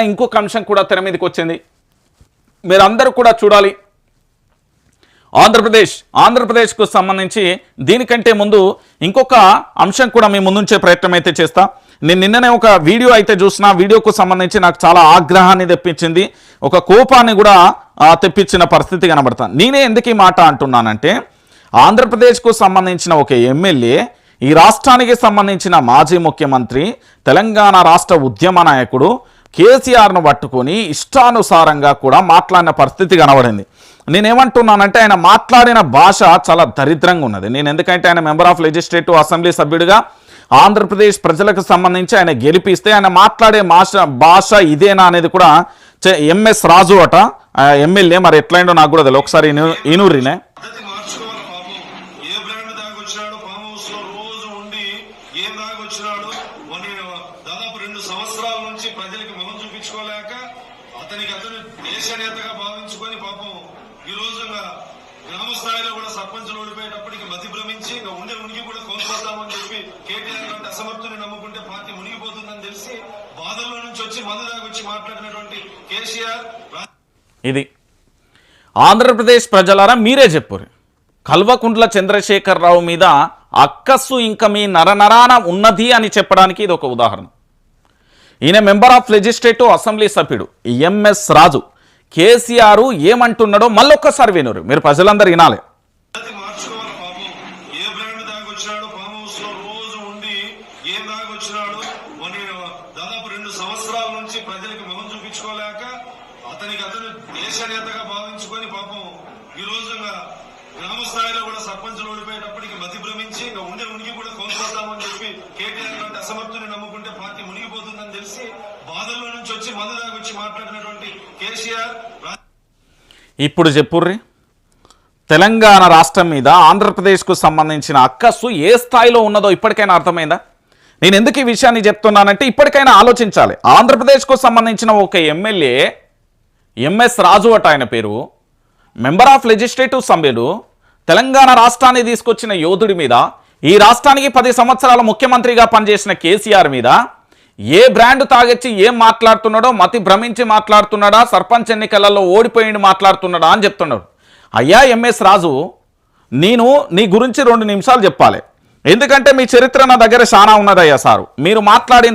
ఇంకొక అంశం కూడా తెర మీదకి వచ్చింది. మీరందరూ కూడా చూడాలి. ఆంధ్రప్రదేశ్కు సంబంధించి దీనికంటే ముందు ఇంకొక అంశం కూడా మీ ముందుంచే ప్రయత్నం అయితే చేస్తా. నేను నిన్ననే ఒక వీడియో అయితే చూసిన, వీడియోకు సంబంధించి నాకు చాలా ఆగ్రహాన్ని తెప్పించింది, ఒక కోపాన్ని కూడా తెప్పించిన పరిస్థితి కనబడతా. నేనే ఎందుకు ఈ మాట అంటున్నానంటే, ఆంధ్రప్రదేశ్కు సంబంధించిన ఒక ఎమ్మెల్యే, ఈ రాష్ట్రానికి సంబంధించిన మాజీ ముఖ్యమంత్రి, తెలంగాణ రాష్ట్ర ఉద్యమ నాయకుడు కేసీఆర్ను పట్టుకొని ఇష్టానుసారంగా కూడా మాట్లాడిన పరిస్థితి కనబడింది. నేనేమంటున్నానంటే, ఆయన మాట్లాడిన భాష చాలా దరిద్రంగా ఉన్నది. నేను ఎందుకంటే ఆయన మెంబర్ ఆఫ్ లెజిస్లేటివ్ అసెంబ్లీ సభ్యుడిగా ఆంధ్రప్రదేశ్ ప్రజలకు సంబంధించి ఆయన గెలిపిస్తే ఆయన మాట్లాడే భాష ఇదేనా అనేది కూడా ఎంఎస్ రాజు అట ఎమ్మెల్యే, మరి ఎట్లయిండో నాకు కూడా తెలియదు. ఒకసారి ఈనూరినే దాదాపు 2 సంవత్సరాల నుంచి ప్రజలకు మొహం చూపించుకోలేక అతను దేశ నేతగా భావించుకొని పాపం ఈ రోజుగా గ్రామ స్థాయిలో కూడా సర్పంచులు ఓడిపోయేటప్పటికి మతి భ్రమించి ఇంకా ఉనికి కూడా కోల్పోతామని చెప్పి కేటీఆర్ లాంటి అసమర్థుని నమ్ముకుంటే పార్టీ మునిగిపోతుందని తెలిసి బాధల్లో నుంచి వచ్చి మందు దాగొచ్చి మాట్లాడినటువంటి కేసీఆర్. ఇది ఆంధ్రప్రదేశ్ ప్రజలారా మీరే చెప్పురు. కల్వకుంట్ల చంద్రశేఖరరావు మీద అక్కస్సు ఇంకా మీ నరనరాన ఉన్నది అని చెప్పడానికి ఇది ఒక ఉదాహరణ. ఈయన మెంబర్ ఆఫ్ లెజిస్లేటివ్ అసెంబ్లీ సభ్యుడు ఎంఎస్ రాజు. కేసీఆర్ ఏమంటున్నాడో మళ్ళొక్కసారి వినరు, మీరు ప్రజలందరూ వినాలి. దాదాపు 2 సంవత్సరాల నుంచి ప్రజలకు మొహం చూపించుకోలేక అతను దేశ నేతగా భావించుకొని పాపం ఈ రోజుగా గ్రామ స్థాయిలో కూడా సర్పంచులు ఓడిపోయేటప్పటికి మతి భ్రమించి ఇంకా ఉనికి కూడా కోల్పోతామని చెప్పి కేటీఆర్ లాంటి అసమర్థుని నమ్ముకుంటే పార్టీ మునిగిపోతుందని తెలిసి బాధల్లో నుంచి వచ్చి మందు దాగొచ్చి మాట్లాడినటువంటి కేసీఆర్. ఇప్పుడు చెప్పుర్రి, తెలంగాణ రాష్ట్రం మీద ఆంధ్రప్రదేశ్కు సంబంధించిన అక్కస్సు ఏ స్థాయిలో ఉన్నదో ఇప్పటికైనా అర్థమైందా? నేను ఎందుకు ఈ విషయాన్ని చెప్తున్నానంటే, ఇప్పటికైనా ఆలోచించాలి. ఆంధ్రప్రదేశ్కు సంబంధించిన ఒక ఎమ్మెల్యే ఎంఎస్ రాజు అట ఆయన పేరు, మెంబర్ ఆఫ్ లెజిస్లేటివ్ సభ్యుడు, తెలంగాణ రాష్ట్రాన్ని తీసుకొచ్చిన యోధుడి మీద, ఈ రాష్ట్రానికి 10 సంవత్సరాల ముఖ్యమంత్రిగా పనిచేసిన కేసీఆర్ మీద ఏ బ్రాండ్ తాగొచ్చి ఏం మాట్లాడుతున్నాడో, మతి భ్రమించి మాట్లాడుతున్నాడా, సర్పంచ్ ఎన్నికలలో ఓడిపోయింది మాట్లాడుతున్నాడా అని చెప్తున్నాడు. అయ్యా ఎంఎస్ రాజు, నేను నీ గురించి 2 నిమిషాలు చెప్పాలి, ఎందుకంటే మీ చరిత్ర నా దగ్గర చాలా ఉన్నదయ్యా సారు. మీరు మాట్లాడిన